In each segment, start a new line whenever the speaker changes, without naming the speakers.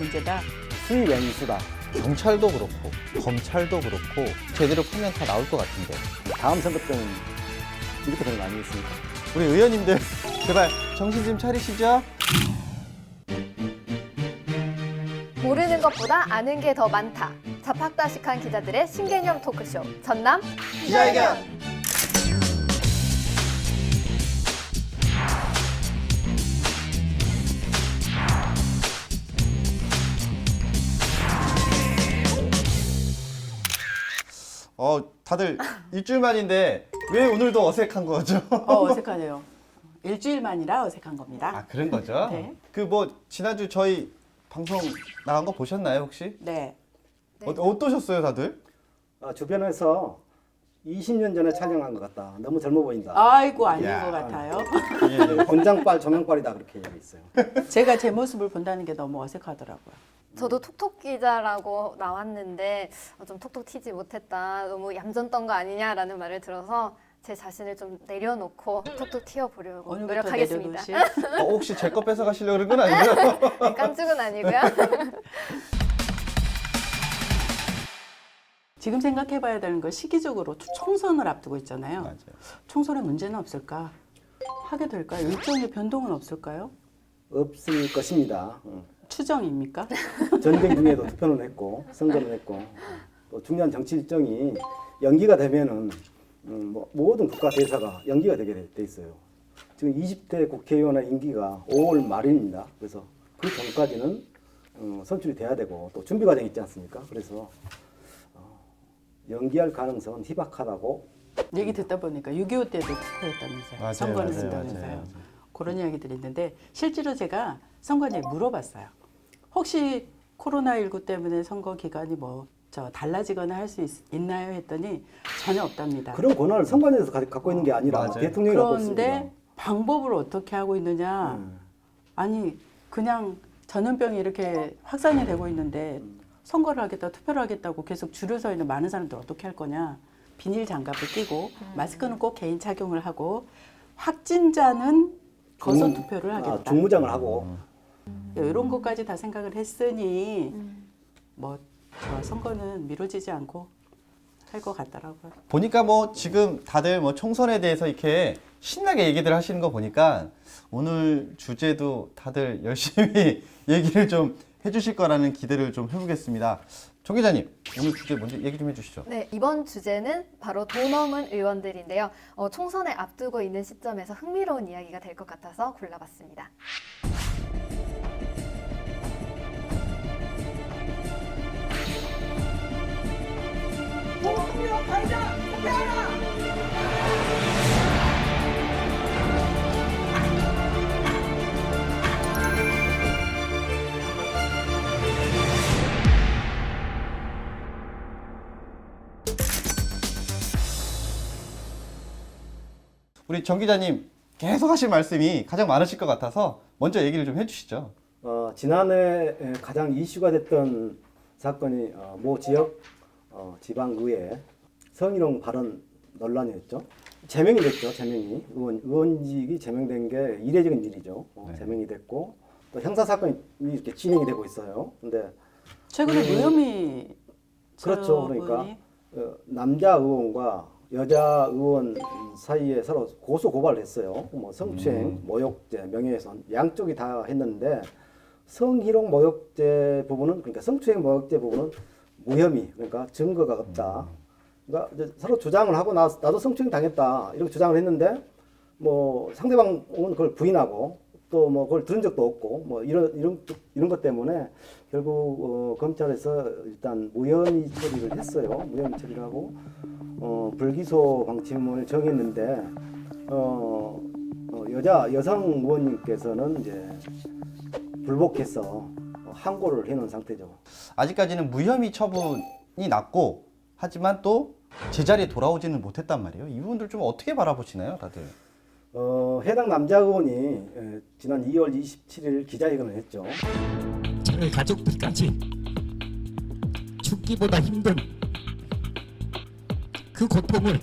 문제다.
수입 연수다.
경찰도 그렇고 검찰도 그렇고 제대로 풀면 다 나올 것 같은데.
다음 선거 때는 이렇게 되는 거 아니겠습니까?
우리 의원님들 제발 정신 좀 차리시죠.
모르는 것보다 아는 게 더 많다. 자팍다식한 기자들의 신개념 토크쇼 전남
기자회견. 다들 일주일 만인데 왜 오늘도 어색한 거죠?
어색하네요. 일주일만이라 어색한 겁니다.
아, 그런 거죠?
네.
그 뭐 지난주 저희 방송 나간 거 보셨나요, 혹시?
네.
어떠셨어요, 다들?
주변에서 20년 전에 촬영한 것 같다. 너무 젊어 보인다.
아이고 아닌
야.
것 같아요.
권장빨, 조명빨이다 그렇게 얘기했어요.
제가 제 모습을 본다는 게 너무 어색하더라고요.
저도 톡톡 기자라고 나왔는데 좀 톡톡 튀지 못했다. 너무 얌전 떤 거 아니냐라는 말을 들어서 제 자신을 좀 내려놓고 톡톡 튀어보려고
오늘부터
노력하겠습니다.
내려놓으실?
혹시 제 거 뺏어가시려고 그런 건 아니죠?
네, 깜찍은 아니고요.
지금 생각해봐야 되는 건 시기적으로 총선을 앞두고 있잖아요.
맞아요.
총선에 문제는 없을까? 하게 될까요? 일정의 변동은 없을까요?
없을 것입니다.
추정입니까?
전쟁 중에도 투표는 했고 선거는 했고 또 중요한 정치 일정이 연기가 되면은 뭐 모든 국가 대사가 연기가 되게 돼 있어요. 지금 20대 국회의원의 임기가 5월 말입니다. 그래서 그 전까지는 선출이 돼야 되고 또 준비 과정이 있지 않습니까? 그래서 연기할 가능성은 희박하다고.
얘기 듣다 보니까 6.25 때도 투표했다면서요.
맞아요,
선거를
맞아요,
했다면서요.
맞아요.
그런 이야기들이 있는데 실제로 제가 선관위에 물어봤어요. 혹시 코로나19 때문에 선거 기간이 달라지거나 할 수 있나요? 했더니 전혀 없답니다.
그런 권한을 선관위에서 갖고 있는 게 아니라
맞아요.
대통령이 갖고 있습니다.
그런데 방법을 어떻게 하고 있느냐? 아니 그냥 전염병이 이렇게 확산이 되고 있는데 선거를 하겠다, 투표를 하겠다고 계속 줄을 서 있는 많은 사람들 어떻게 할 거냐? 비닐 장갑을 끼고 마스크는 꼭 개인 착용을 하고 확진자는 거선 투표를 하겠다.
중무장을 하고
이런 것까지 다 생각을 했으니 선거는 미뤄지지 않고 할 것 같더라고요.
보니까 지금 다들 총선에 대해서 이렇게 신나게 얘기들 하시는 거 보니까 오늘 주제도 다들 열심히 얘기를 좀 해주실 거라는 기대를 좀 해보겠습니다. 조 기자님, 오늘 주제 먼저 얘기 좀 해주시죠.
네, 이번 주제는 바로 돈 없는 의원들인데요. 총선에 앞두고 있는 시점에서 흥미로운 이야기가 될 것 같아서 골라봤습니다.
우리 정 기자님 계속 하실 말씀이 가장 많으실 것 같아서 먼저 얘기를 좀 해주시죠.
지난해 가장 이슈가 됐던 사건이 모 지역 지방의회 성희롱 발언 논란이었죠. 제명이 됐죠. 제명이 의원직이 제명된 게 이례적인 일이죠.
네.
제명이 됐고 또 형사 사건이 이렇게 진행이 되고 있어요. 근데
최근에 무혐의
그렇죠. 그러니까 남자 의원과 여자 의원 사이에 서로 고소 고발을 했어요. 성추행, 모욕죄, 명예훼손 양쪽이 다 했는데 성희롱 모욕죄 부분은 그러니까 성추행 모욕죄 부분은 무혐의 그러니까 증거가 없다. 그러니까 이제 서로 주장을 하고 나도 성추행 당했다 이렇게 주장을 했는데 상대방은 그걸 부인하고 또 그걸 들은 적도 없고 이런 것 때문에 결국 검찰에서 일단 무혐의 처리를 했어요. 무혐의 처리를 하고 불기소 방침을 정했는데 여성 의원님께서는 이제 불복해서 항고를 해놓은 상태죠.
아직까지는 무혐의 처분이 났고 하지만 또 제자리에 돌아오지는 못했단 말이에요. 이 부분들 좀 어떻게 바라보시나요, 다들?
해당 남자 의원이 지난 2월 27일 기자회견을 했죠.
저희 가족들까지 죽기보다 힘든 그 고통을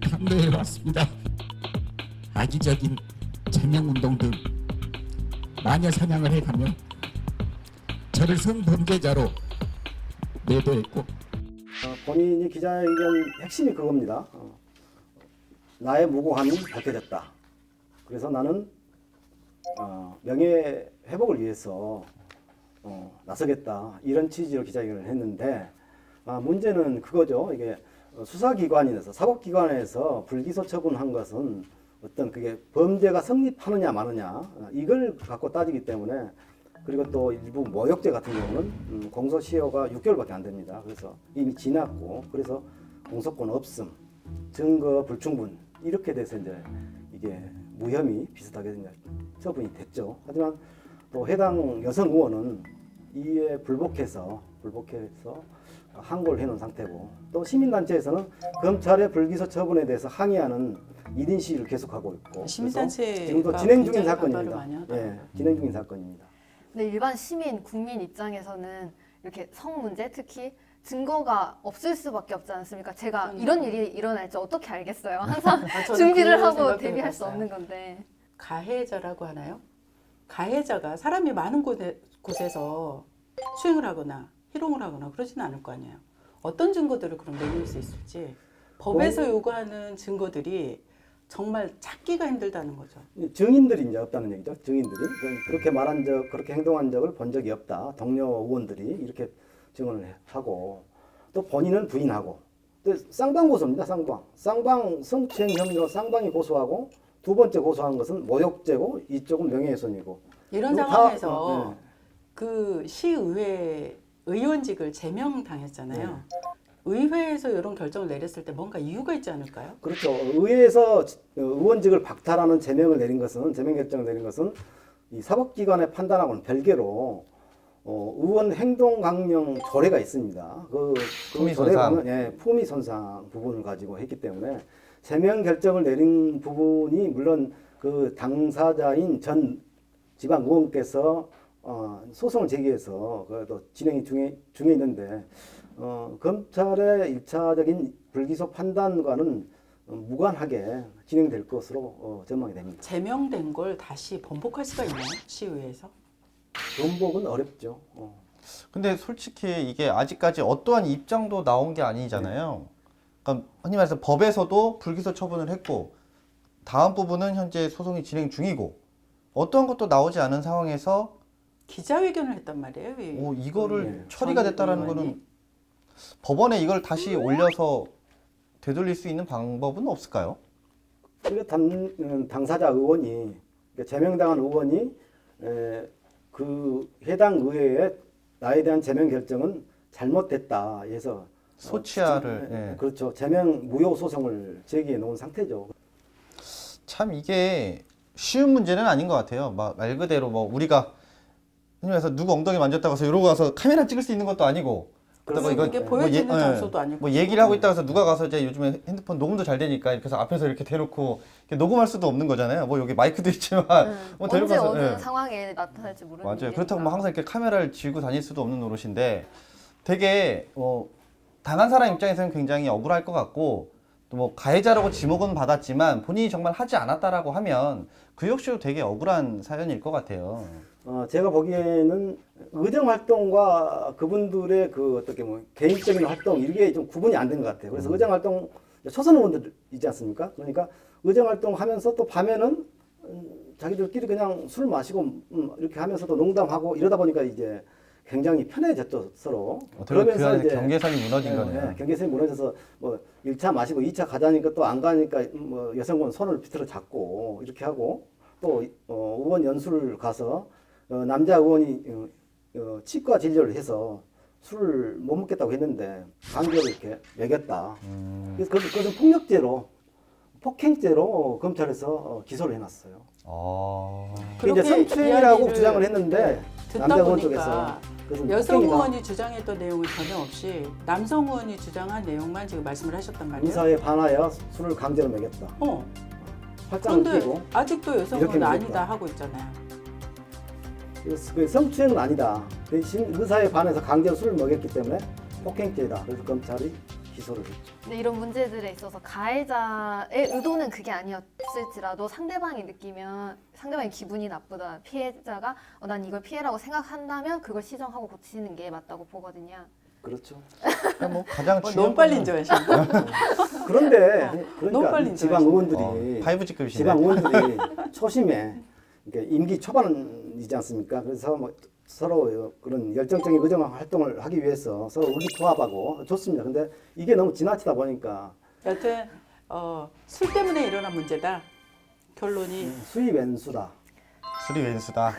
감내해 왔습니다. 악의적인 제명운동 등 마녀 사냥을 해가며 저를 성범죄자로 매도했고
본인이 기자회견 핵심이 그겁니다. 나의 무고함이 밝혀졌다. 그래서 나는 명예 회복을 위해서 나서겠다. 이런 취지로 기자회견을 했는데 문제는 그거죠. 이게 수사기관에서 사법기관에서 불기소 처분한 것은 어떤 그게 범죄가 성립하느냐 마느냐 이걸 갖고 따지기 때문에 그리고 또 일부 모욕죄 같은 경우는 공소시효가 6개월밖에 안 됩니다. 그래서 이미 지났고 그래서 공소권 없음, 증거 불충분 이렇게 돼서 이제 이게 무혐의 비슷하게 이제 처분이 됐죠. 하지만 또 해당 여성 의원은 이에 불복해서 항고를 해놓은 상태고 또 시민단체에서는 검찰의 불기소 처분에 대해서 항의하는 1인 시위를 계속하고 있고
시민단체가
지금도 진행 중인
굉장히 반발을
사건입니다.
많이 하더라고요.
예, 진행 중인 사건입니다.
근데 일반 시민, 국민 입장에서는 이렇게 성 문제, 특히 증거가 없을 수밖에 없지 않습니까? 제가 이런 일이 일어날지 어떻게 알겠어요? 항상
저는
준비를
그런
하고
생각을
대비할 수
해봤어요.
없는 건데.
가해자라고 하나요? 가해자가 사람이 많은 곳에서 수행을 하거나 희롱을 하거나 그러지는 않을 거 아니에요. 어떤 증거들을 그럼 내놓을 수 있을지 법에서 요구하는 증거들이 정말 찾기가 힘들다는 거죠.
증인들이 이제 없다는 얘기죠. 증인들이 그렇게 말한 적, 그렇게 행동한 적을 본 적이 없다. 동료 의원들이 이렇게 증언을 하고 또 본인은 부인하고 또 쌍방 고소입니다. 쌍방 성추행 혐의로 쌍방이 고소하고 두 번째 고소한 것은 모욕죄고 이쪽은 명예훼손이고
이런
이거 다,
상황에서 그 시의회 의원직을 제명당했잖아요. 의회에서 이런 결정을 내렸을 때 뭔가 이유가 있지 않을까요?
그렇죠. 의회에서 의원직을 박탈하는 제명 결정을 내린 것은 이 사법기관의 판단하고는 별개로 의원 행동 강령 조례가 있습니다. 그
품위
조례
손상.
보면 품위 손상 부분을 가지고 했기 때문에 제명 결정을 내린 부분이 물론 그 당사자인 전 지방 의원께서 소송을 제기해서 그래도 진행이 중에 있는데 검찰의 1차적인 불기소 판단과는 무관하게 진행될 것으로 전망이 됩니다.
제명된 걸 다시 번복할 수가 있나요? 시의회에서?
번복은 어렵죠.
근데 솔직히 이게 아직까지 어떠한 입장도 나온 게 아니잖아요. 그러니까 흔히 말해서 법에서도 불기소 처분을 했고 다음 부분은 현재 소송이 진행 중이고 어떤 것도 나오지 않은 상황에서
기자회견을 했단 말이에요.
이거를
네.
처리가
전
됐다라는
의원이.
거는 법원에 이걸 다시 올려서 되돌릴 수 있는 방법은 없을까요?
그러니까 당사자 의원이 그러니까 제명당한 의원이 그 해당 의회에 나에 대한 제명 결정은 잘못됐다 해서
소치하를
그렇죠. 제명 무효 소송을 제기해 놓은 상태죠.
참 이게 쉬운 문제는 아닌 것 같아요. 말 그대로 우리가 흔히 말해서 누구 엉덩이 만졌다고 해서 이러고 가서 카메라 찍을 수 있는 것도 아니고
그래서
그렇다고
이게 보여지는 장소도 아니고
얘기를 하고 있다고 해서 누가 가서 이제 요즘에 핸드폰 녹음도 잘 되니까 이렇게 해서 앞에서 이렇게 대놓고 이렇게 녹음할 수도 없는 거잖아요. 여기 마이크도 있지만
언제
데려가서,
어느 상황에 나타날지 모르는
맞아요.
일이니까.
그렇다고 항상 이렇게 카메라를 쥐고 다닐 수도 없는 노릇인데 되게 당한 사람 입장에서는 굉장히 억울할 것 같고 또 가해자라고 지목은 받았지만 본인이 정말 하지 않았다라고 하면 그 역시도 되게 억울한 사연일 것 같아요.
제가 보기에는 의정 활동과 그분들의 그 어떻게 개인적인 활동 이게 좀 구분이 안 된 것 같아요. 그래서 의정 활동 초선 의원들이지 않습니까? 그러니까 의정 활동하면서 또 밤에는 자기들끼리 그냥 술 마시고 이렇게 하면서도 농담하고 이러다 보니까 이제 굉장히 편해졌죠 서로.
그러면서 그 경계선이 무너진 거네요.
경계선이 무너져서 1차 마시고 2차 가자니까 또 안 가니까 여성분 손을 비틀어 잡고 이렇게 하고 또 의원 연수를 가서 남자 의원이 치과 진료를 해서 술을 못 먹겠다고 했는데 강제로 이렇게 먹였다. 그래서 그것은 폭행죄로 검찰에서 기소를 해놨어요.
그렇게
이제 성추행이라고
이야기를
주장을 했는데
듣다
남자 의원
보니까
쪽에서 그것은
여성
폭행이다.
의원이 주장했던 내용은 전혀 없이 남성 의원이 주장한 내용만 지금 말씀을 하셨단 말이에요.
의사에 반하여 술을 강제로 먹였다. 팔짱을
그런데
끼고
아직도 여성
이렇게
의원은
먹였다.
아니다 하고 있잖아요.
그 성추행은 아니다. 대신 의사에 반해서 강제로 술을 먹였기 때문에 폭행죄다. 그래서 검찰이 기소를 했죠.
근데 이런 문제들에 있어서 가해자의 의도는 그게 아니었을 없을지라도 상대방이 느끼면 상대방이 기분이 나쁘다. 피해자가 난 이걸 피해라고 생각한다면 그걸 시정하고 고치는 게 맞다고 보거든요.
그렇죠.
그러니까 뭐 가장
너무
중요한
빨리
거는
인정하시네.
그런데
너무 빨리
그러니까 지방 의원들이
5G급이시네.
지방 의원들이 초심에 그러니까 임기 초반이지 않습니까? 그래서 뭐 서로 그런 열정적인 의정 활동을 하기 위해서 서로 의기투합하고 좋습니다. 근데 이게 너무 지나치다 보니까
여튼 술 때문에 일어난 문제다. 결론이
수입 왼수다.
술이 왼수다.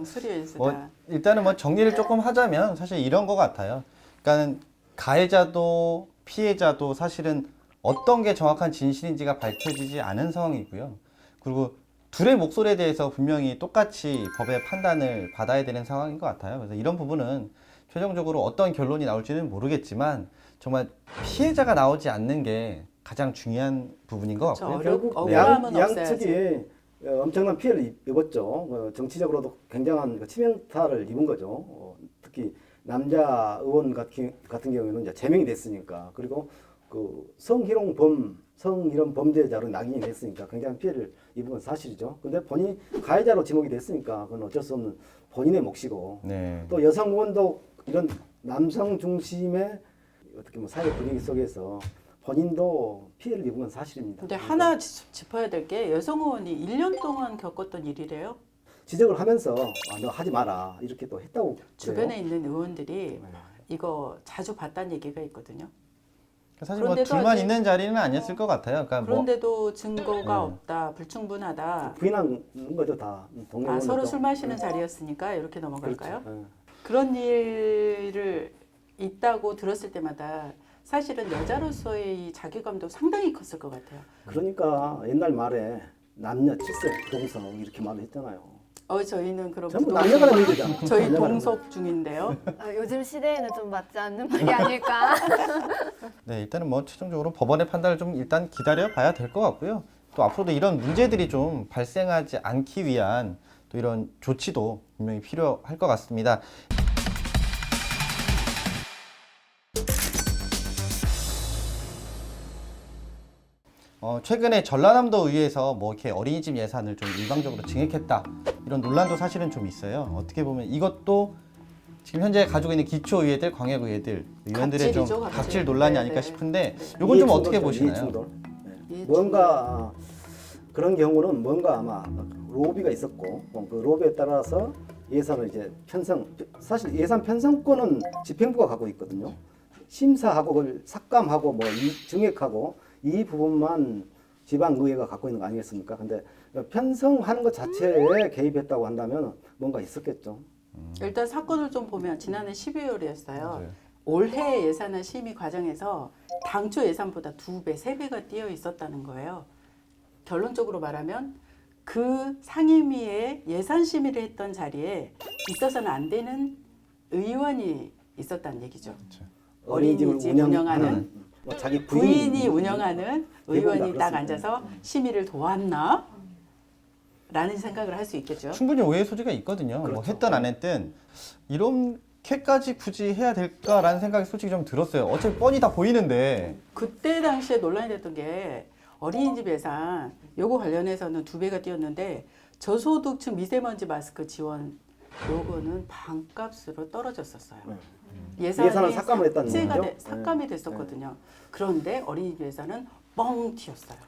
술이 왼수다.
뭐 일단은 뭐 정리를 조금 하자면 사실 이런 것 같아요. 그러니까 가해자도 피해자도 사실은 어떤 게 정확한 진실인지가 밝혀지지 않은 상황이고요. 그리고 둘의 목소리에 대해서 분명히 똑같이 법의 판단을 받아야 되는 상황인 것 같아요. 그래서 이런 부분은 최종적으로 어떤 결론이 나올지는 모르겠지만 정말 피해자가 나오지 않는 게 가장 중요한 부분인 것 같고요.
결국
억울함은
양측이
없어야지.
엄청난 피해를 입었죠. 정치적으로도 굉장한 그 치명타를 입은 거죠. 특히 남자 의원 같은 경우에는 이제 제명이 됐으니까 그리고 그 성희롱 범죄자로 낙인이 됐으니까 굉장한 피해를 입은 건 사실이죠. 근데 본인이 가해자로 지목이 됐으니까 그건 어쩔 수 없는 본인의 몫이고
네.
또 여성 의원도 이런 남성 중심의 어떻게 보면 사회 분위기 속에서 본인도 피해를 입은 건 사실입니다.
근데 하나 짚어야 될 게 여성 의원이 1년 동안 겪었던 일이래요.
지적을 하면서 너 하지 마라 이렇게 또 했다고
주변에
그래요.
있는 의원들이 이거 자주 봤다는 얘기가 있거든요.
사실 뭐
그런데도
둘만
아직-
있는 자리는 아니었을 것 같아요. 그러니까 뭐
그런데도 증거가 없다, 불충분하다.
부인한 거죠 다 동료
아, 서로
의원들도.
술 마시는 자리였으니까 이렇게 넘어갈까요?
그렇죠. 예.
그런 일을 있다고 들었을 때마다 사실은 여자로서의 이 자괴감도 상당히 컸을 것 같아요.
그러니까 옛날 말에 남녀 칠세 부동성 이렇게 말을 했잖아요.
저희는 그럼
전부
부동산-
남녀 간의 문제잖아.
저희
남녀 간의
동석 중인데요.
요즘 시대에는 좀 맞지 않는 말이 아닐까.
네, 일단은 뭐 최종적으로 법원의 판단을 좀 일단 기다려 봐야 될 것 같고요. 또 앞으로도 이런 문제들이 좀 발생하지 않기 위한 또 이런 조치도 분명히 필요할 것 같습니다. 최근에 전라남도 의회에서 뭐 이렇게 어린이집 예산을 좀 일방적으로 증액했다 이런 논란도 사실은 좀 있어요. 어떻게 보면 이것도 지금 현재 가지고 있는 기초의회들, 광역의회들 의원들의 좀
갑질이죠, 갑질.
갑질 논란이
네,
아닐까
네.
싶은데 이건 좀 어떻게
이해충돌이죠,
보시나요?
이해충돌. 네.
이해충돌.
뭔가 그런 경우는 뭔가 아마 로비가 있었고 그 로비에 따라서 예산을 이제 사실 예산 편성권은 집행부가 갖고 있거든요. 심사하고 그걸 삭감하고 뭐 증액하고 이 부분만 지방의회가 갖고 있는 거 아니겠습니까? 근데 편성하는 것 자체에 개입했다고 한다면 뭔가 있었겠죠.
일단 사건을 좀 보면 지난해 12월이었어요.
맞아요.
올해 예산안 심의 과정에서 당초 예산보다 2배, 3배가 뛰어 있었다는 거예요. 결론적으로 말하면 그 상임위에 예산 심의를 했던 자리에 있어서는 안 되는 의원이 있었다는 얘기죠. 어린이집 운영하는
뭐 자기
부인이 운영하는 의원이 딱
그렇습니다.
앉아서 심의를 도왔나? 라는 생각을 할 수 있겠죠.
충분히 오해 소지가 있거든요. 뭐
그렇죠.
했든 안 했든 이렇게까지 굳이 해야 될까라는 생각이 솔직히 좀 들었어요. 어차피 뻔히 다 보이는데.
그때 당시에 논란이 됐던 게 어린이집 예산 요거 관련해서는 2배가 뛰었는데 저소득층 미세먼지 마스크 지원 요거는 반값으로 떨어졌었어요.
예산을 삭감을 했다는
삭제가
거죠?
삭감이 됐었거든요. 그런데 어린이집 예산은 뻥 튀었어요.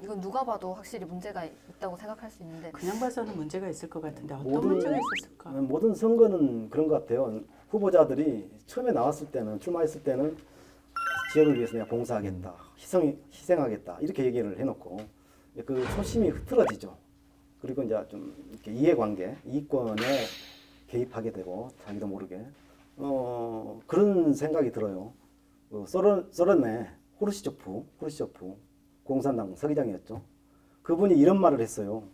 이건 누가 봐도 확실히 문제가 있다고 생각할 수 있는데
그냥 봐서는 문제가 있을 것 같은데 어떤
모든-
문제가 있었을까?
모든 선거는 그런 것 같아요. 후보자들이 처음에 나왔을 때는 출마했을 때는 지역을 위해서 내가 봉사하겠다, 희생하겠다 이렇게 얘기를 해놓고 그 초심이 흐트러지죠. 그리고 이제 좀 이렇게 이해관계, 이권에 개입하게 되고 자기도 모르게 그런 생각이 들어요. 소련의 후르시초프 공산당 서기장이었죠. 그분이 이런 말을 했어요.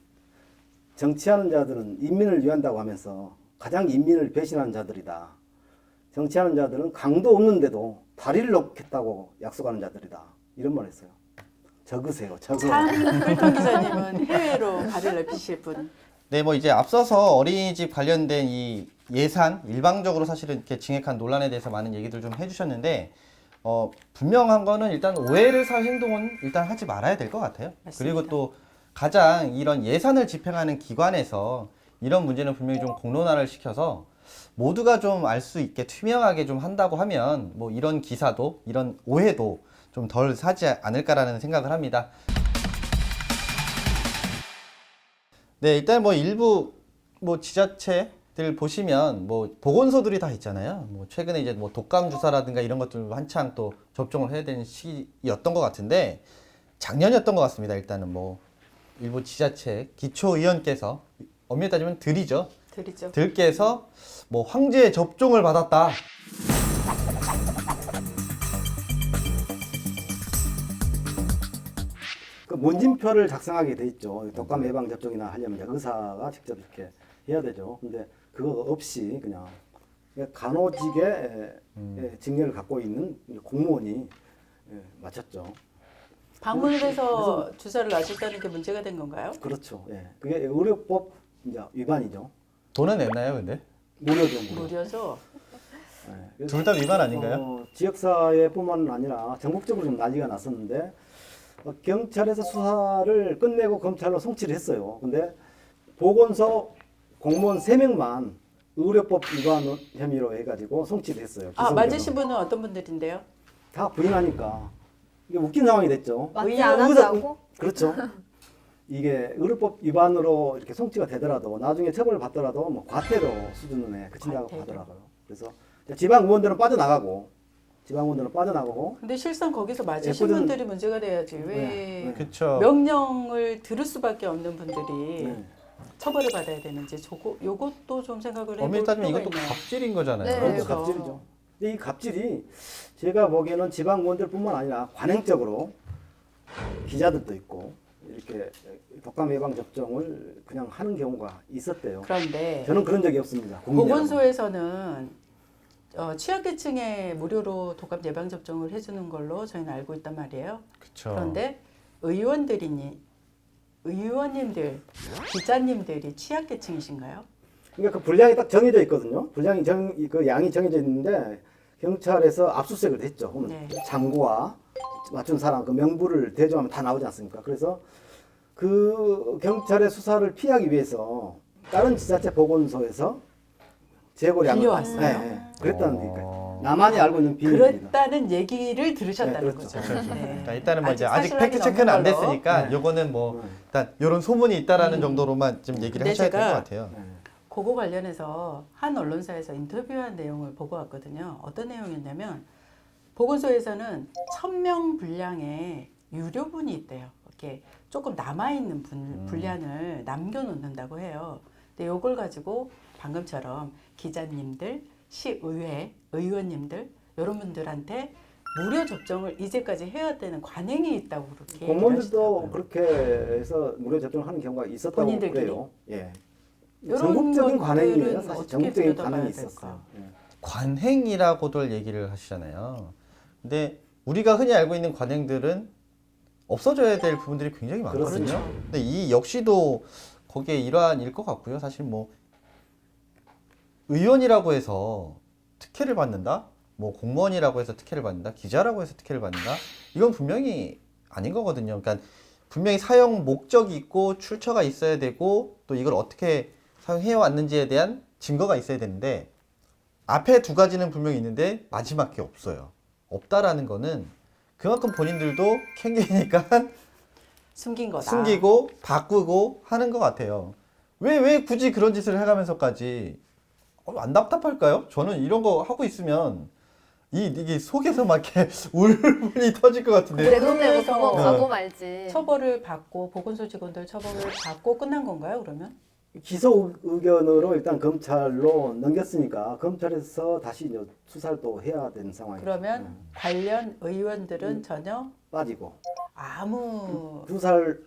정치하는 자들은 인민을 위한다고 하면서 가장 인민을 배신하는 자들이다. 정치하는 자들은 강도 없는데도 다리를 놓겠다고 약속하는 자들이다. 이런 말을 했어요. 적으세요.
꿀통 기자님은 해외로 발을 넓히실 분.
네, 뭐 이제 앞서서 어린이집 관련된 이 예산 일방적으로 사실은 이렇게 증액한 논란에 대해서 많은 얘기들 좀 해주셨는데 분명한 거는 일단 오해를 살 행동은 일단 하지 말아야 될 것 같아요.
맞습니다.
그리고 또 가장 이런 예산을 집행하는 기관에서 이런 문제는 분명히 좀 공론화를 시켜서 모두가 좀 알 수 있게 투명하게 좀 한다고 하면 뭐 이런 기사도 이런 오해도 좀 덜 사지 않을까라는 생각을 합니다. 네, 일단 뭐 일부 뭐 지자체들 보시면 뭐 보건소들이 다 있잖아요. 뭐 최근에 이제 뭐 독감 주사라든가 이런 것들 한창 또 접종을 해야 되는 시기였던 것 같은데 작년이었던 것 같습니다. 일단은 뭐 일부 지자체 기초의원께서 엄밀히 따지면 들이죠.
드리죠.
들께서 뭐 황제 접종을 받았다.
그 문진표를 작성하게 돼 있죠. 독감 예방 접종이나 하려면 이제 의사가 직접 이렇게 해야 되죠. 근데 그거 없이 그냥 간호직의 직렬을 갖고 있는 공무원이 마쳤죠.
방문을 해서 주사를 놔줬다는 게 문제가 된 건가요?
그렇죠. 예. 그게 의료법 이제 위반이죠.
돈은 냈나요, 근데?
무료죠, 무료.
무려서
예.
둘 다 위반 아닌가요?
지역사회뿐만 아니라 전국적으로 좀 난리가 났었는데 경찰에서 수사를 끝내고 검찰로 송치를 했어요. 근데 보건소 공무원 3명만 의료법 위반 혐의로 해가지고 송치를 했어요.
아
기소유예로.
맞으신 분은 어떤 분들인데요?
다 부인하니까 이게 웃긴 상황이 됐죠.
맞지 않았다고?
그렇죠. 이게 의료법 위반으로 이렇게 송치가 되더라도 나중에 처벌을 받더라도 뭐 과태료 수준에 그친다고
과태료.
하더라고요. 그래서 지방 의원들은 빠져나가고
근데 실상 거기서 맞으신
예쁘든-
분들이 문제가 돼야지 왜
네.
그쵸.
명령을 들을 수밖에 없는 분들이
네.
처벌을 받아야 되는지 요것도 좀 생각을 해볼
엄밀히 따지면
필요가
이것도
있네요.
갑질인 거잖아요.
네.
그렇죠.
그렇죠.
갑질이죠. 근데 이 갑질이 제가 보기에는 지방 의원들뿐만 아니라 관행적으로 기자들도 있고 이렇게 독감 예방 접종을 그냥 하는 경우가 있었대요.
그런데
저는 그런 적이 없습니다. 국민여러분.
보건소에서는 취약계층에 무료로 독감 예방 접종을 해주는 걸로 저희는 알고 있단 말이에요.
그쵸.
그런데 의원님들, 기자님들이 취약계층이신가요?
그러니까 그 분량이 딱 정해져 있거든요. 그 양이 정해져 있는데 경찰에서 압수수색을 했죠. 그러면
네.
장고와 맞춘 사람 그 명부를 대조하면 다 나오지 않습니까? 그래서 그 경찰의 수사를 피하기 위해서 다른 지자체 보건소에서 재고량을
빌려왔어요?
그랬다는 얘기니까 나만이 알고 있는 비밀입니다.
그랬다는 얘기를 들으셨다는
네, 그렇죠.
거죠.
그렇죠.
네.
그러니까 일단은 뭐 이제 아직
사실관계
팩트 체크는 안
없는 걸로.
됐으니까
네.
요거는 뭐
네.
일단 이런 소문이 있다라는 정도로만 좀 얘기를
근데
하셔야 될 것
제가
같아요.
네.
그거 관련해서 한 언론사에서 인터뷰한 내용을 보고 왔거든요. 어떤 내용이었냐면 보건소에서는 1000명 분량의 유료분이 있대요. 이렇게 조금 남아있는 분량을 남겨놓는다고 해요. 근데 이걸 가지고 방금처럼 기자님들, 시의회, 의원님들 이런 분들한테 무료 접종을 이제까지 해야 되는 관행이 있다고 그렇게
공무원들도
얘기를
그렇게 해서 무료 접종을 하는 경우가 있었다고
본인들끼리?
그래요. 예.
이런
전국적인
것들은
관행이에요. 사실
어떻게
전국적인
들여다봐야
관행이
될까?
있었어요. 예.
관행이라고들 얘기를 하시잖아요. 근데 우리가 흔히 알고 있는 관행들은 없어져야 될 부분들이 굉장히 많거든요.
그렇죠.
근데 이 역시도 거기에 일환일 것 같고요. 사실 뭐 의원이라고 해서 특혜를 받는다? 뭐 공무원이라고 해서 특혜를 받는다? 기자라고 해서 특혜를 받는다? 이건 분명히 아닌 거거든요. 그러니까 분명히 사용 목적이 있고 출처가 있어야 되고 또 이걸 어떻게 사용해 왔는지에 대한 증거가 있어야 되는데 앞에 두 가지는 분명히 있는데 마지막 게 없어요. 없다라는 거는 그만큼 본인들도 캥기니까
숨긴 거다.
숨기고 바꾸고 하는 것 같아요. 왜 굳이 그런 짓을 해가면서까지 안 답답할까요? 저는 이런 거 하고 있으면 이게 속에서 막 이렇게 울분이 터질 것 같은데.
내 돈 내고
그래서
병원
네.
가고 말지.
처벌을 받고 보건소 직원들 처벌을 받고 끝난 건가요? 그러면?
기소 의견으로 일단 검찰로 넘겼으니까 검찰에서 다시 이제 수사를 또 해야 되는 상황이죠.
그러면 관련 의원들은 전혀
빠지고
아무
2살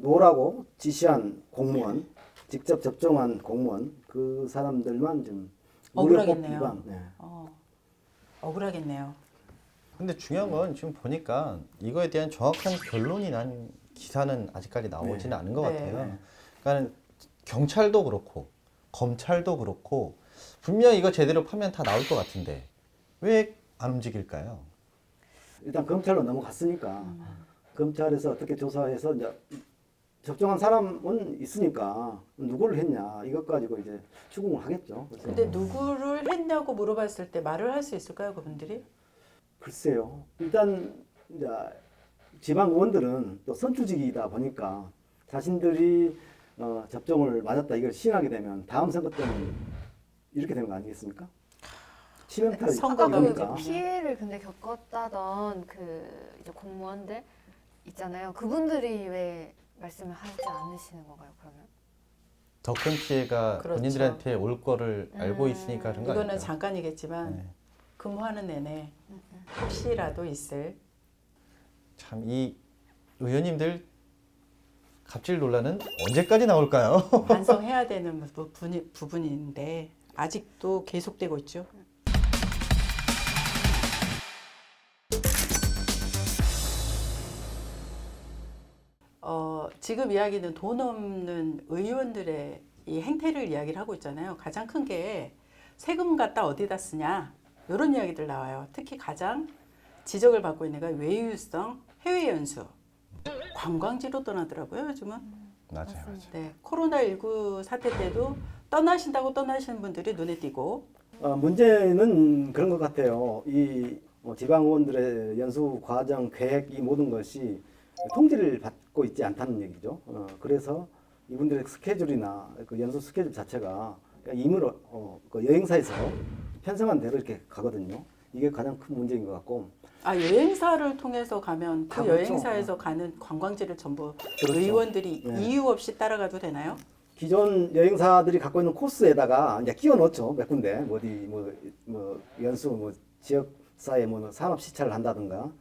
놓으라고 지시한 공무원, 직접 접종한 공무원 그 사람들만 좀 의료법
억울하겠네요.
위반. 네.
억울하겠네요.
근데 중요한 건 지금 보니까 이거에 대한 정확한 결론이 난 기사는 아직까지 나오지는 않은 것
네.
같아요. 그러니까 경찰도 그렇고 검찰도 그렇고 분명히 이거 제대로 파면 다 나올 것 같은데 왜 안 움직일까요?
일단 검찰로 넘어갔으니까 검찰에서 어떻게 조사해서 이제 적정한 사람은 있으니까 누구를 했냐 이것 가지고 이제 추궁을 하겠죠. 그래서
근데 누구를 했냐고 물어봤을 때 말을 할 수 있을까요, 그분들이?
글쎄요. 일단 이제 지방 의원들은 또 선출직이다 보니까 자신들이 접종을 맞았다 이걸 시인하게 되면 다음 선거 때는 이렇게 되는 거 아니겠습니까? 치명타를
선거가
아까
입으니까.
그 피해를 근데 겪었다던 그 이제 공무원들 있잖아요. 그분들이 왜 말씀을 하지 않으시는 건가요, 그러면?
더 큰 피해가
그렇죠.
본인들한테 올 거를 알고 있으니까 그런 거
이거는
아닐까요?
잠깐이겠지만
네.
근무하는 내내 혹시라도 있을
참 이 의원님들 갑질 논란은 언제까지 나올까요?
반성해야 되는 부분인데 아직도 계속되고 있죠. 지금 이야기는 돈 없는 의원들의 이 행태를 이야기를 하고 있잖아요. 가장 큰 게 세금 갖다 어디다 쓰냐 이런 이야기들 나와요. 특히 가장 지적을 받고 있는 게 외유성 해외 연수, 관광지로 떠나더라고요. 요즘은.
맞아요.
맞습니다.
네, 코로나19 사태 때도 떠나신다고 떠나시는 분들이 눈에 띄고
문제는 그런 것 같아요. 이 지방 의원들의 연수 과정, 계획 이 모든 것이 통지를 받고 있지 않다는 얘기죠. 그래서 이분들의 스케줄이나 그 연수 스케줄 자체가 임의로 그 여행사에서 편성한 대로 이렇게 가거든요. 이게 가장 큰 문제인 것 같고.
여행사를 통해서 가면 그
다 그렇죠.
여행사에서 가는 관광지를 전부
그렇죠.
의원들이
네.
이유 없이 따라가도 되나요?
기존 여행사들이 갖고 있는 코스에다가 이제 끼워 넣죠. 몇 군데 어디 뭐 연수 지역사회 산업 시찰을 한다든가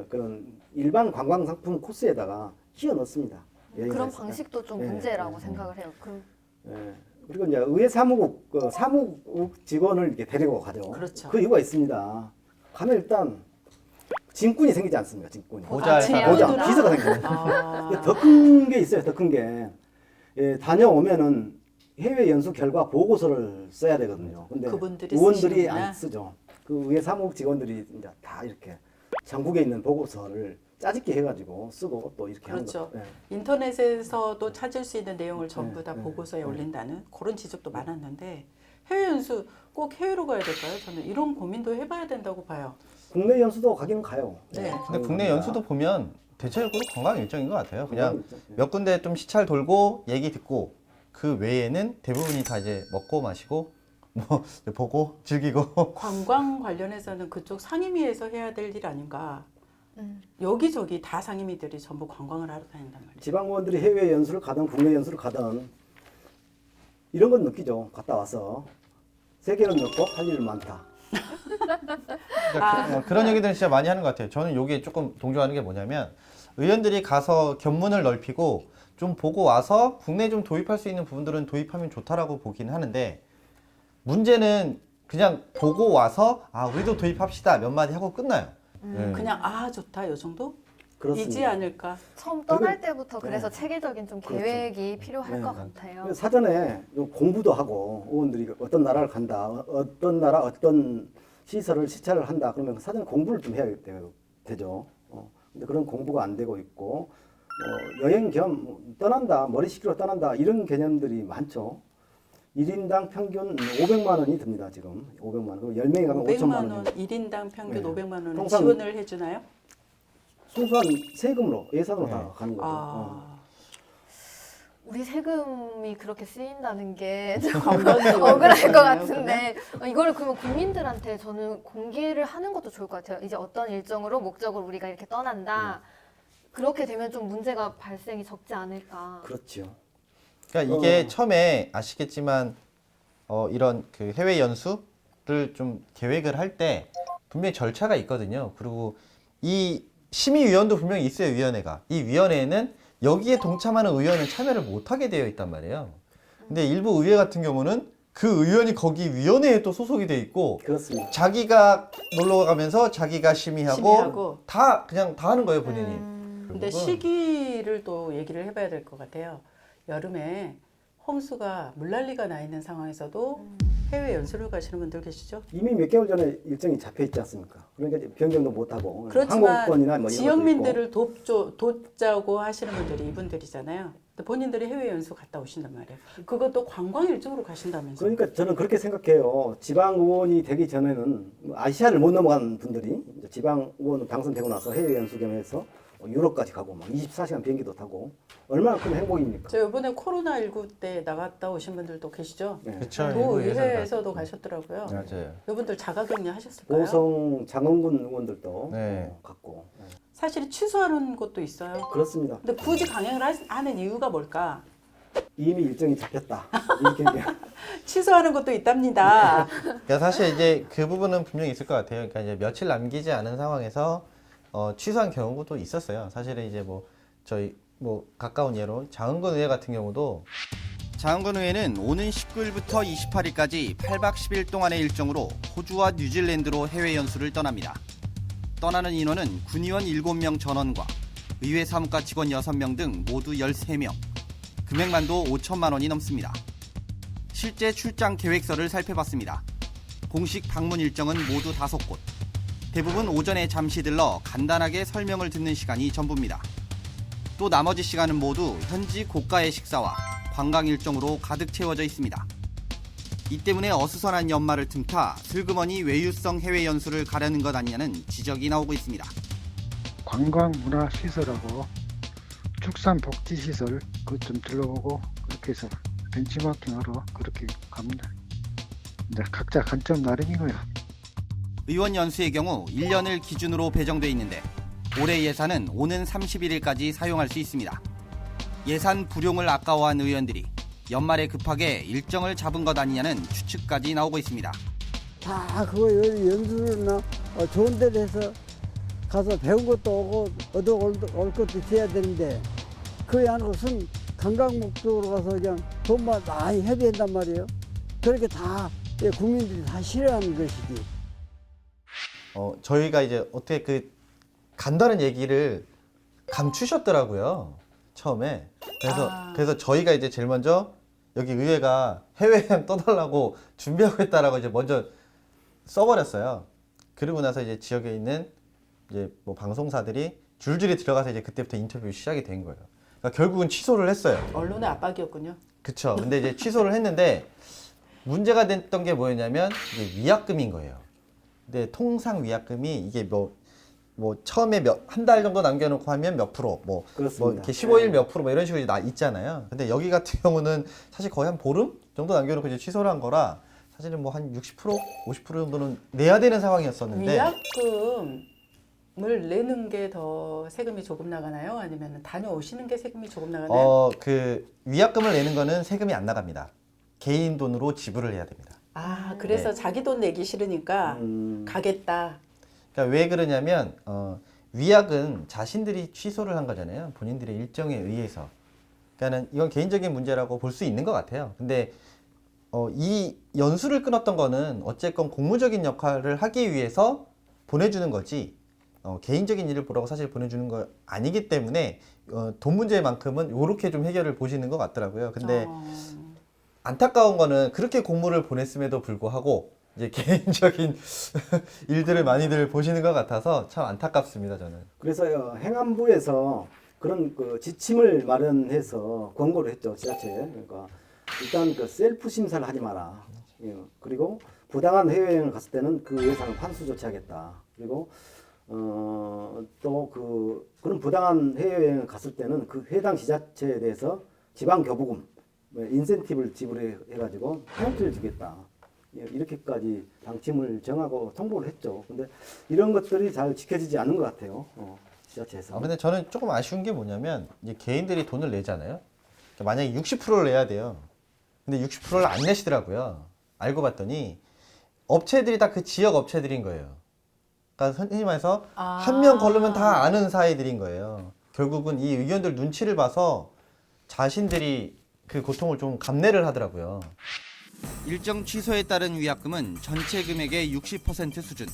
그런 일반 관광 상품 코스에다가 끼워 넣습니다.
그런
여행사에서.
방식도 좀
네,
문제라고
네.
생각을 해요. 그럼
예. 그리고 이제 의회 사무국 사무국 직원을 이렇게 데리고 가죠.
그렇죠.
그 이유가 있습니다. 가면 일단 짐꾼이 생기지 않습니까? 짐꾼이.
보좌
보좌 비서가 생깁니다. 더 큰 게 있어요. 더 큰 게. 예, 다녀오면은 해외 연수 결과 보고서를 써야 되거든요. 근데
그분들이
의원들이
쓰시는구나.
안 쓰죠. 그 의회 사무국 직원들이 이제 다 이렇게 전국에 있는 보고서를 짜집기 해가지고 쓰고 또 이렇게 하는
그렇죠.
거죠. 예.
인터넷에서도 찾을 수 있는 내용을 전부 다
네,
보고서에
네.
올린다는 그런 지적도 많았는데 해외 연수 꼭 해외로 가야 될까요? 저는 이런 고민도 해봐야 된다고 봐요.
국내 연수도 가기는 가요.
네.
근데 국내 연수도 보면 대체적으로 관광 일정인 것 같아요. 그냥
관광 일정, 예.
몇 군데 좀 시찰 돌고 얘기 듣고 그 외에는 대부분이 다 이제 먹고 마시고 뭐 보고 즐기고
관광 관련해서는 그쪽 상임위에서 해야 될 일 아닌가. 여기저기 다 상임위들이 전부 관광을 하러 다닌단 말이에요.
지방 의원들이 해외 연수를 가든 국내 연수를 가든 이런 건 느끼죠. 갔다 와서 세계는 넓고 할 일은 많다.
그러니까 그런 얘기들은 진짜 많이 하는 것 같아요. 저는 여기에 조금 동조하는 게 뭐냐면 의원들이 가서 견문을 넓히고 좀 보고 와서 국내에 좀 도입할 수 있는 부분들은 도입하면 좋다라고 보긴 하는데 문제는 그냥 보고 와서 우리도 도입합시다 몇 마디 하고 끝나요. 네.
그냥 좋다 요 정도?
그렇습니다.
이지 않을까?
처음 떠날 때부터 그래서
네.
체계적인 좀
그렇죠.
계획이 필요할
네.
것 같아요.
그래서 사전에 좀 공부도 하고 의원들이 어떤 나라를 간다, 어떤 나라 어떤 시설을 시찰을 한다 그러면 사전 공부를 좀 해야 되죠. 근데 그런 공부가 안 되고 있고 여행 겸 떠난다, 머리 식히러 떠난다 이런 개념들이 많죠. 1인당 평균 500만 원이 듭니다. 지금 500만 원. 그리고 10명이 가면 5천만
500만 원,
원.
1인당 평균
네.
500만 원을
통상-
지원을 해주나요?
순수한 세금으로 예산으로 다
네.
가는 거죠.
우리 세금이 그렇게 쓰인다는 게 좀
관광이
억울할 것
그러면?
같은데 이거를 그러면 국민들한테 저는 공개를 하는 것도 좋을 것 같아요. 이제 어떤 일정으로 목적으로 우리가 이렇게 떠난다. 그렇게 되면 좀 문제가 발생이 적지 않을까.
그렇죠.
그러니까 이게 처음에 아시겠지만 이런 그 해외 연수를 좀 계획을 할 때 분명히 절차가 있거든요. 그리고 이 심의위원도 분명히 있어요. 위원회가. 이 위원회에는 여기에 동참하는 의원은 참여를 못하게 되어 있단 말이에요. 근데 일부 의회 같은 경우는 그 의원이 거기 위원회에 또 소속이 돼 있고
그렇습니다.
자기가 놀러 가면서 자기가 심의하고
심의하고.
다 그냥 다 하는 거예요, 본인이.
근데
결국은.
시기를 또 얘기를 해봐야 될 것 같아요. 여름에 홍수가 물난리가 나 있는 상황에서도 해외 연수를 가시는 분들 계시죠?
이미 몇 개월 전에 일정이 잡혀 있지 않습니까? 그러니까 이제 변경도 못 하고
그렇지만
항공권이나 뭐 이런
지역민들을 돕자고 하시는 분들이 이분들이잖아요. 근데 본인들이 해외 연수 갔다 오신단 말이에요. 그것도 관광 일정으로 가신다면서요.
그러니까 저는 그렇게 생각해요. 지방 의원이 되기 전에는 아시아를 못 넘어간 분들이 이제 지방 의원 당선되고 나서 해외 연수 겸해서 유럽까지 가고 막 24시간 비행기도 타고 얼마나 큰 행복입니까?
저 이번에 코로나19 때 나갔다 오신 분들도 계시죠?
네.
그렇죠.
뭐 의회에서도 가셨더라고요.
맞아요.
이분들 자가격리 하셨을까요?
보성 장흥군 의원들도
네.
갔고
사실 취소하는 것도 있어요.
그렇습니다.
근데 굳이 강행을 하는 이유가 뭘까?
이미 일정이 잡혔다. 이렇게 얘기해요.
취소하는 것도 있답니다.
그러니까 사실 이제 그 부분은 분명히 있을 것 같아요. 그러니까 이제 며칠 남기지 않은 상황에서 취소한 경우도 있었어요. 사실은 이제 뭐 저희 뭐 가까운 예로 장흥군 의회 같은 경우도 장흥군 의회는 오는 19일부터 28일까지 8박 10일 동안의 일정으로 호주와 뉴질랜드로 해외 연수를 떠납니다. 떠나는 인원은 군의원 7명 전원과 의회 사무과 직원 6명 등 모두 13명. 금액만도 5천만 원이 넘습니다. 실제 출장 계획서를 살펴봤습니다. 공식 방문 일정은 모두 5곳. 대부분 오전에 잠시 들러 간단하게 설명을 듣는 시간이 전부입니다. 또 나머지 시간은 모두 현지 고가의 식사와 관광 일정으로 가득 채워져 있습니다. 이 때문에 어수선한 연말을 틈타 슬그머니 외유성 해외 연수를 가려는 것 아니냐는 지적이 나오고 있습니다.
관광문화시설하고 축산복지시설 그것 좀 들러보고 그렇게 해서 벤치마킹하러 그렇게 갑니다. 이제 각자 관점 나름이고요.
의원 연수의 경우 1년을 기준으로 배정돼 있는데 올해 예산은 오는 31일까지 사용할 수 있습니다. 예산 불용을 아까워한 의원들이 연말에 급하게 일정을 잡은 것 아니냐는 추측까지 나오고 있습니다.
다 그거 연수나 좋은 데를 해서 가서 배운 것도 오고 얻어올 것도 있어야 되는데 그게 아니고 순 관광 목적으로 가서 그냥 돈만 많이 해대한단 말이에요. 그렇게 다 국민들이 다 싫어하는 것이지.
저희가 이제 어떻게 그 간다는 얘기를 감추셨더라고요. 처음에. 그래서 저희가 이제 제일 먼저 여기 의회가 해외여행 떠달라고 준비하고 있다라고 이제 먼저 써버렸어요. 그리고 나서 이제 지역에 있는 이제 뭐 방송사들이 줄줄이 들어가서 이제 그때부터 인터뷰 시작이 된 거예요. 그러니까 결국은 취소를 했어요.
언론의 압박이었군요.
그쵸. 근데 이제 취소를 했는데 문제가 됐던 게 뭐였냐면 이게 위약금인 거예요. 근데 통상 위약금이 이게 뭐 처음에 한 달 정도 남겨놓고 하면 몇 프로, 뭐 이렇게 15일 몇 프로 뭐 이런 식으로 있잖아요. 근데 여기 같은 경우는 사실 거의 한 보름 정도 남겨놓고 이제 취소를 한 거라 사실은 뭐 한 60%, 50% 정도는 내야 되는 상황이었었는데.
위약금을 내는 게 더 세금이 조금 나가나요? 아니면 다녀오시는 게 세금이 조금 나가나요?
그 위약금을 내는 거는 세금이 안 나갑니다. 개인 돈으로 지불을 해야 됩니다.
아, 그래서
네.
자기 돈 내기 싫으니까 가겠다.
그러니까 왜 그러냐면 위약은 자신들이 취소를 한 거잖아요. 본인들의 일정에 의해서. 그러니까는 이건 개인적인 문제라고 볼 수 있는 것 같아요. 근데 이 연수를 끊었던 거는 어쨌건 공무적인 역할을 하기 위해서 보내주는 거지 개인적인 일을 보라고 사실 보내주는 거 아니기 때문에 돈 문제만큼은 이렇게 좀 해결을 보시는 것 같더라고요. 근데 안타까운 거는 그렇게 공무를 보냈음에도 불구하고 이제 개인적인 일들을 많이들 보시는 것 같아서 참 안타깝습니다, 저는.
그래서 행안부에서 그런 그 지침을 마련해서 권고를 했죠, 지자체에. 그러니까 일단 그 셀프 심사를 하지 마라. 예. 그리고 부당한 해외여행을 갔을 때는 그 예산을 환수 조치하겠다. 그리고 또 그런 부당한 해외여행을 갔을 때는 그 해당 지자체에 대해서 지방 교부금, 인센티브를 지불해가지고 페널티를 주겠다. 이렇게까지 방침을 정하고 통보를 했죠. 근데 이런 것들이 잘 지켜지지 않는 것 같아요. 지자체에서.
근데 저는 조금 아쉬운 게 뭐냐면 이제 개인들이 돈을 내잖아요. 그러니까 만약에 60%를 내야 돼요. 근데 60%를 안 내시더라고요. 알고 봤더니 업체들이 다 그 지역 업체들인 거예요. 그러니까 흔히 말해서 한 명 걸르면 다 아는 사이들인 거예요. 결국은 이 의견들 눈치를 봐서 자신들이 그 고통을 좀 감내를 하더라고요. 일정 취소에 따른 위약금은 전체 금액의 60% 수준.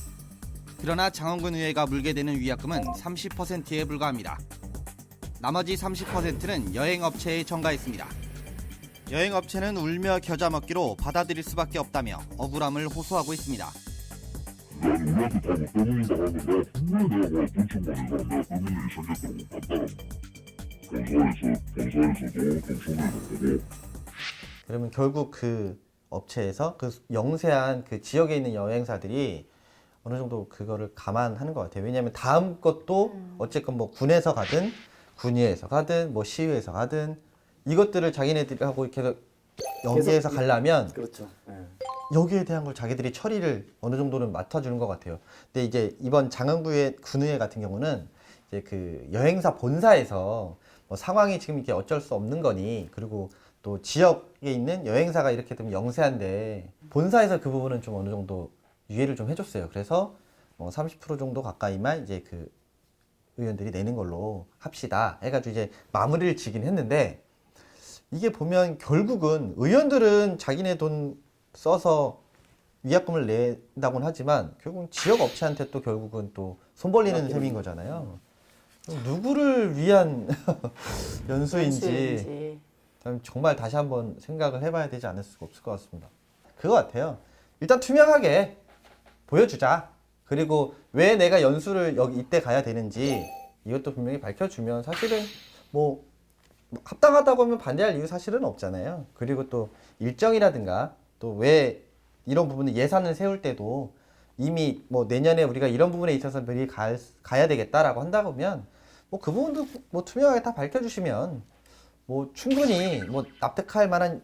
그러나 장흥군 의회가 물게 되는 위약금은 30%에 불과합니다. 나머지 30%는 여행업체에 전가했습니다. 여행업체는 울며 겨자 먹기로 받아들일 수밖에 없다며 억울함을 호소하고 있습니다. 그러면 결국 그 업체에서 그 영세한 그 지역에 있는 여행사들이 어느 정도 그거를 감안하는 것 같아요. 왜냐하면 다음 것도 어쨌건 뭐 군에서 가든 군위에서 가든 뭐 시의회에서 가든 이것들을 자기네들하고 이렇게 연계해서 가려면
그렇죠. 예.
여기에 대한 걸 자기들이 처리를 어느 정도는 맡아주는 것 같아요. 근데 이제 이번 장흥부의 군의회 같은 경우는 이제 그 여행사 본사에서 뭐 상황이 지금 이게 어쩔 수 없는 거니 그리고 또 지역에 있는 여행사가 이렇게 되면 영세한데 본사에서 그 부분은 좀 어느 정도 유예를 좀 해줬어요. 그래서 뭐 30% 정도 가까이만 이제 그 의원들이 내는 걸로 합시다 해가지고 이제 마무리를 지긴 했는데 이게 보면 결국은 의원들은 자기네 돈 써서 위약금을 낸다고는 하지만 결국은 지역 업체한테 또 결국은 또 손 벌리는 셈인 거잖아요. 누구를 위한 연수인지 정말 다시 한번 생각을 해봐야 되지 않을 수가 없을 것 같습니다. 그거 같아요. 일단 투명하게 보여주자. 그리고 왜 내가 연수를 여기 이때 가야 되는지 이것도 분명히 밝혀주면 사실은 뭐 합당하다고 하면 반대할 이유 사실은 없잖아요. 그리고 또 일정이라든가 또 왜 이런 부분을 예산을 세울 때도 이미 뭐 내년에 우리가 이런 부분에 있어서 미리 가야 되겠다라고 한다 보면 뭐 그 부분도 뭐 투명하게 다 밝혀주시면 뭐 충분히 뭐 납득할 만한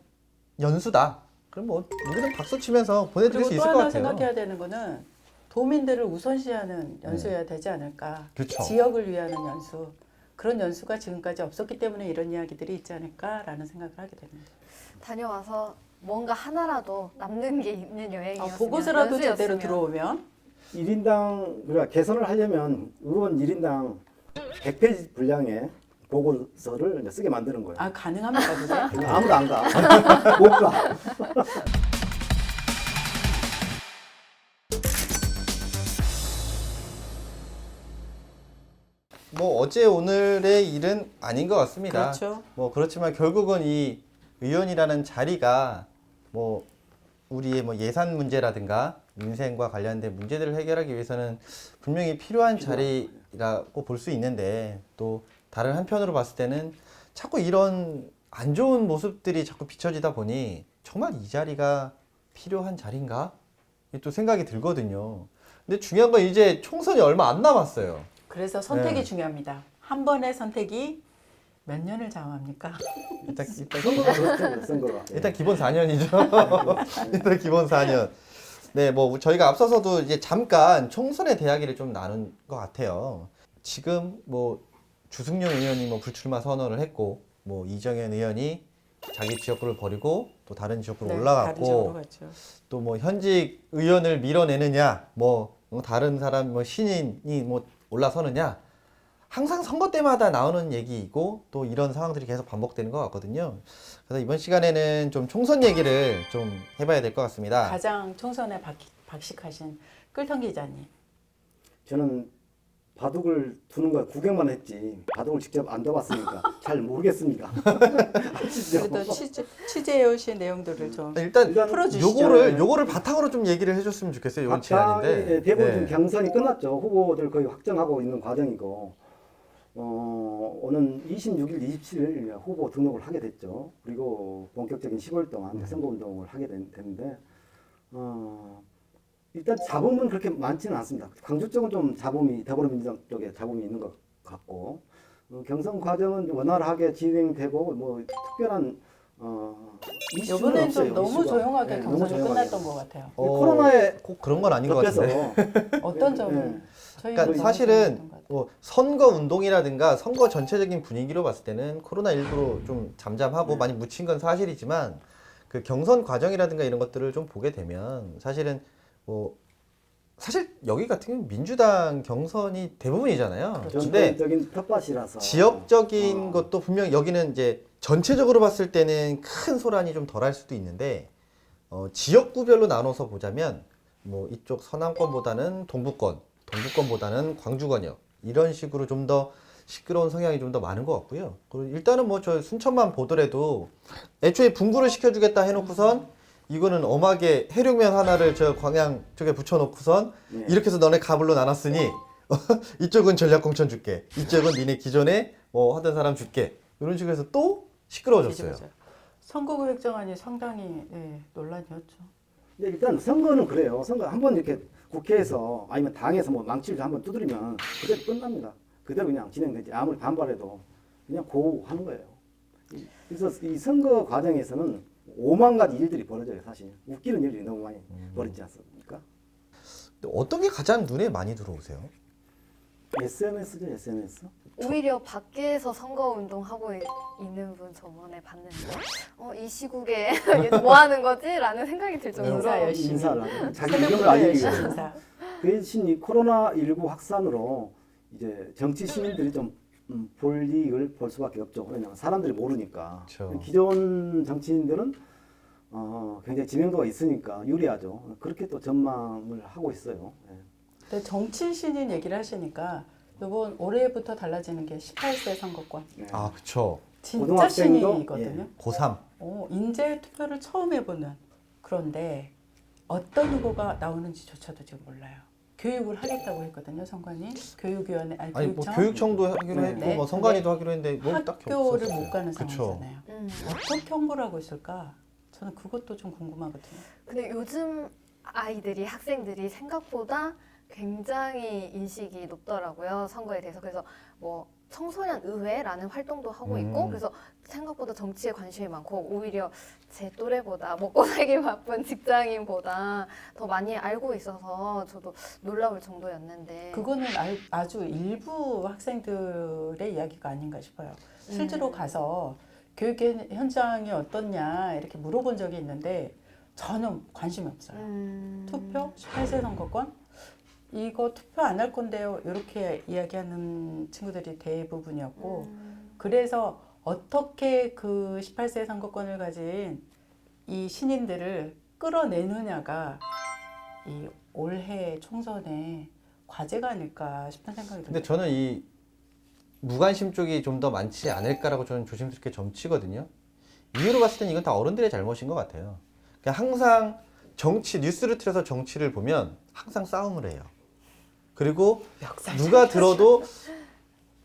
연수다. 그럼 뭐 누구든 박수 치면서 보내드릴 수
그리고
있을
또
것
하나
같아요.
생각해야 되는 거는 도민들을 우선시하는 연수여야 되지 않을까.
그렇죠.
지역을 위하는 연수. 그런 연수가 지금까지 없었기 때문에 이런 이야기들이 있지 않을까라는 생각을 하게 됩니다.
다녀와서 뭔가 하나라도 남는 게 있는 여행이었으면
보고서라도
연수였으면.
제대로 들어오면
1인당 우리가 개선을 하려면 의원 1인당 100페이지 분량의 보고서를 이제 쓰게 만드는 거예요.
가능합니까 그게?
그냥 아무도 안 가. 못 가.
뭐 어제 오늘의 일은 아닌 것 같습니다.
그렇죠.
뭐 그렇지만 결국은 이 의원이라는 자리가 뭐 우리의 뭐 예산 문제라든가 민생과 관련된 문제들을 해결하기 위해서는 분명히 필요한 자리라고 볼 수 있는데 또 다른 한편으로 봤을 때는 자꾸 이런 안 좋은 모습들이 자꾸 비춰지다 보니 정말 이 자리가 필요한 자리인가? 이게 또 생각이 들거든요. 근데 중요한 건 이제 총선이 얼마 안 남았어요.
그래서 선택이
네.
중요합니다. 한 번의 선택이 몇 년을 장합니까?
일단
선거가.
일단 기본 4년이죠. 일단 기본 4년. 네, 뭐 저희가 앞서서도 이제 잠깐 총선의 이야기를 좀 나눈 것 같아요. 지금 뭐 주승용 의원이 뭐 불출마 선언을 했고, 뭐 이정현 의원이 자기 지역구를 버리고 또 다른 지역구로
네, 다른 지역으로
올라갔고,
갔죠.
또 뭐 현직 의원을 밀어내느냐, 뭐 다른 사람 뭐 신인이 뭐 올라서느냐. 항상 선거 때마다 나오는 얘기이고 또 이런 상황들이 계속 반복되는 것 같거든요. 그래서 이번 시간에는 좀 총선 얘기를 좀 해봐야 될 것 같습니다.
가장 총선에 박식하신 끌턴 기자님.
저는 바둑을 두는 거 구경만 했지 바둑을 직접 안 둬봤으니까 잘 모르겠습니다. 아시죠?
그래도 취재해 오신 내용들을 좀
일단
풀어주시죠.
요거를 바탕으로 좀 얘기를 해줬으면 좋겠어요. 이번
각당의
시간인데.
대부분
네.
좀 경선이 끝났죠. 후보들 거의 확정하고 있는 과정이고 오는 26일, 27일 후보 등록을 하게 됐죠. 그리고 본격적인 10월 동안 선거운동을 하게 되는데 일단 잡음은 그렇게 많지는 않습니다. 광주 쪽은 좀 잡음이 더불어민주당 쪽에 잡음이 있는 것 같고 경선 과정은 원활하게 진행되고 뭐 특별한 이슈는
이번엔
없어요.
좀 너무
이슈가.
조용하게
네,
경선이
너무 조용하게.
끝났던 것 같아요.
코로나에
꼭 그런 건 아닌 것
덮여서
같은데.
어떤 점이?
네.
그러니까
너무
사실은
조용했던 것 같아요.
뭐 선거 운동이라든가 선거 전체적인 분위기로 봤을 때는 코로나19로 좀 잠잠하고 많이 묻힌 건 사실이지만 그 경선 과정이라든가 이런 것들을 좀 보게 되면 사실은 뭐 사실 여기 같은 경우는 민주당 경선이 대부분이잖아요. 근데
전통적인 텃밭이라서
지역적인 것도 분명 여기는 이제 전체적으로 봤을 때는 큰 소란이 좀 덜할 수도 있는데 지역구별로 나눠서 보자면 뭐 이쪽 서남권보다는 동부권보다는 광주권역 이런 식으로 좀 더 시끄러운 성향이 좀 더 많은 것 같고요. 그리고 일단은 뭐 저 순천만 보더라도 애초에 분구를 시켜주겠다 해놓고선 이거는 엄하게 해룡면 하나를 저 광양 쪽에 붙여놓고선
네.
이렇게 해서 너네 가불로 나눴으니 이쪽은 전략공천 줄게, 이쪽은 니네 기존에 뭐 하던 사람 줄게, 이런 식으로 해서 또 시끄러워졌어요.
뒤집어져요. 선거구획정안이 상당히 논란이었죠.
근데 일단 선거는 그래요. 선거 한번 이렇게 국회에서 아니면 당에서 뭐 망치를 한번 두드리면 그대로 끝납니다. 그대로 그냥 진행되지. 아무리 반발해도 그냥 고하는 거예요. 그래서 이 선거 과정에서는 5만 가지 일들이 벌어져요. 사실 웃기는 일이 너무 많이 벌어지지 않습니까?
어떤 게 가장 눈에 많이 들어오세요?
SNS죠, SNS.
오히려 밖에서 선거운동 하고 있는 분 저번에 봤는데 이 시국에 뭐 하는 거지? 라는 생각이 들 정도로
인사 열심히.
인사를 하고 자기
새벽부터
의견을 알리기
열심히
위해서.
인사.
그 대신 이 코로나19 확산으로 이제 정치 시민들이 좀 볼이익을 볼 수밖에 없죠. 왜냐하면 사람들이 모르니까.
그렇죠.
기존 정치인들은 굉장히 지명도가 있으니까 유리하죠. 그렇게 또 전망을 하고 있어요. 예.
근데 정치 신인 얘기를 하시니까 이번 올해부터 달라지는 게 18세 선거권.
예.
아, 그쵸.
진짜
고등학생도,
신인이거든요.
고3.
인재 투표를 처음 해보는. 그런데 어떤 후보가 나오는지조차도 지금 몰라요. 교육을 하겠다고 했거든요, 선관위. 교육위원회, 아니
아니 뭐
교육청.
교육청도 하기로
네.
했고
네.
뭐 선관위도 하기로 했는데 뭐 딱히
학교를
없었어요.
못 가는
그쵸.
상황이잖아요. 어떻게 홍보를 하고 있을까? 저는 그것도 좀 궁금하거든요.
근데 요즘 아이들이 학생들이 생각보다 굉장히 인식이 높더라고요. 선거에 대해서. 그래서 뭐 청소년 의회라는 활동도 하고 있고 그래서 생각보다 정치에 관심이 많고 오히려 제 또래보다 먹고 살기 바쁜 직장인보다 더 많이 알고 있어서 저도 놀라울 정도였는데
그거는 아주 일부 학생들의 이야기가 아닌가 싶어요. 실제로 가서 교육 현장이 어떻냐 이렇게 물어본 적이 있는데 전혀 관심이 없어요. 투표? 18세 선거권? 이거 투표 안 할 건데요. 이렇게 이야기하는 친구들이 대부분이었고 그래서 어떻게 그 18세 선거권을 가진 이 신인들을 끌어내느냐가 이 올해 총선의 과제가 아닐까 싶은 생각이
근데
들어요.
저는 이 무관심 쪽이 좀 더 많지 않을까라고 저는 조심스럽게 점치거든요. 이유로 봤을 땐 이건 다 어른들의 잘못인 것 같아요. 그냥 항상 정치 뉴스를 틀어서 정치를 보면 항상 싸움을 해요. 그리고 누가 들어도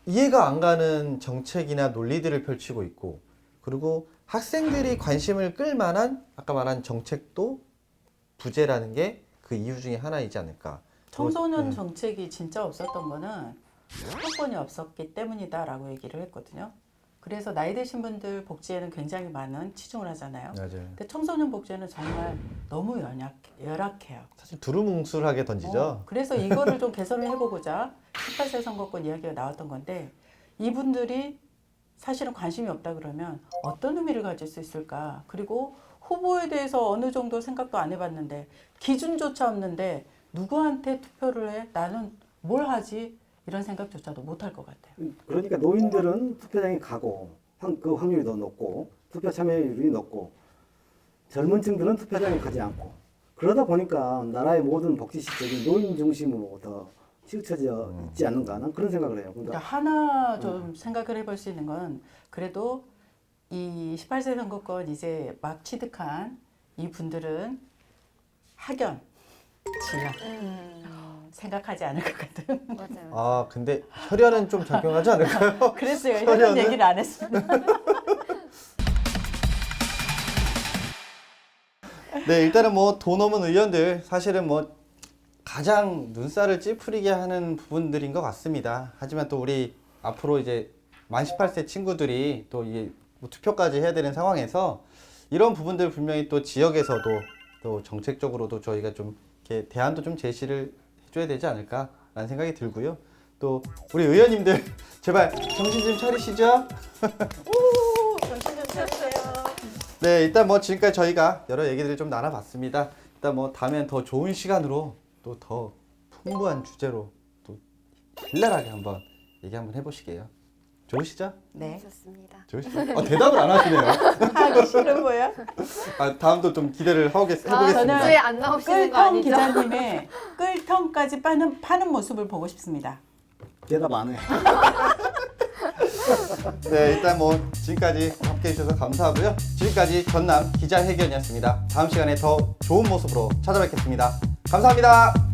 이해가 안 가는 정책이나 논리들을 펼치고 있고, 그리고 학생들이 관심을 끌 만한 아까 말한 정책도 부재라는 게 그 이유 중에 하나이지 않을까.
청소년 정책이 진짜 없었던 거는 수도권이 없었기 때문이다라고 얘기를 했거든요. 그래서 나이 드신 분들 복지에는 굉장히 많은 치중을 하잖아요.
맞아요.
근데 청소년 복지는 정말 너무 열악해요.
사실 두루뭉술하게 던지죠.
그래서 이거를 좀 개선을 해보고자 18세 선거권 이야기가 나왔던 건데 이분들이 사실은 관심이 없다 그러면 어떤 의미를 가질 수 있을까? 그리고 후보에 대해서 어느 정도 생각도 안 해봤는데 기준조차 없는데 누구한테 투표를 해? 나는 뭘 하지? 이런 생각조차도 못 할 것 같아요.
그러니까 노인들은 투표장에 가고 그 확률이 더 높고 투표 참여율이 높고 젊은 층들은 투표장에 가지 않고 그러다 보니까 나라의 모든 복지 시스템이 노인 중심으로 더 치우쳐져 있지 않는가 하는 그런 생각을 해요.
그러니까
그러니까
하나 좀 생각을 해볼 수 있는 건 그래도 이 18세 선거권 이제 막 취득한 이 분들은 학연, 지연 생각하지 않을 것 같아요.
맞아요.
아, 근데 혈연은 좀 작용하지 않을까요?
그랬어요.
혈연은?
이런 얘기를 안 했습니다.
네, 일단은 뭐 돈 없는 의원들 사실은 뭐 가장 눈살을 찌푸리게 하는 부분들인 것 같습니다. 하지만 또 우리 앞으로 이제 만 18세 친구들이 또 이게 뭐 투표까지 해야 되는 상황에서 이런 부분들 분명히 또 지역에서도 또 정책적으로도 저희가 좀 이렇게 대안도 좀 제시를 해줘야 되지 않을까라는 생각이 들고요. 또 우리 의원님들 제발 정신 좀 차리시죠.
정신 좀 차리세요.
네, 일단 뭐 지금까지 저희가 여러 얘기들을 좀 나눠봤습니다. 일단 뭐 다음엔 더 좋은 시간으로 또 더 풍부한 주제로 또 길랄하게 한번 얘기 한번 해보시게요. 좋으시죠?
네.
좋습니다.
좋으시죠? 대답을 안 하시네요.
하기 싫은 거야?
아, 다음도 좀 기대를 해보겠습니다.
저는
주에 안 나오시는 거
끌텅
아니죠?
기자님의 끌텅까지 파는 모습을 보고 싶습니다.
대답 안 해.
네, 일단 뭐 지금까지 함께 해주셔서 감사하고요. 지금까지 전남 기자회견이었습니다. 다음 시간에 더 좋은 모습으로 찾아뵙겠습니다. 감사합니다.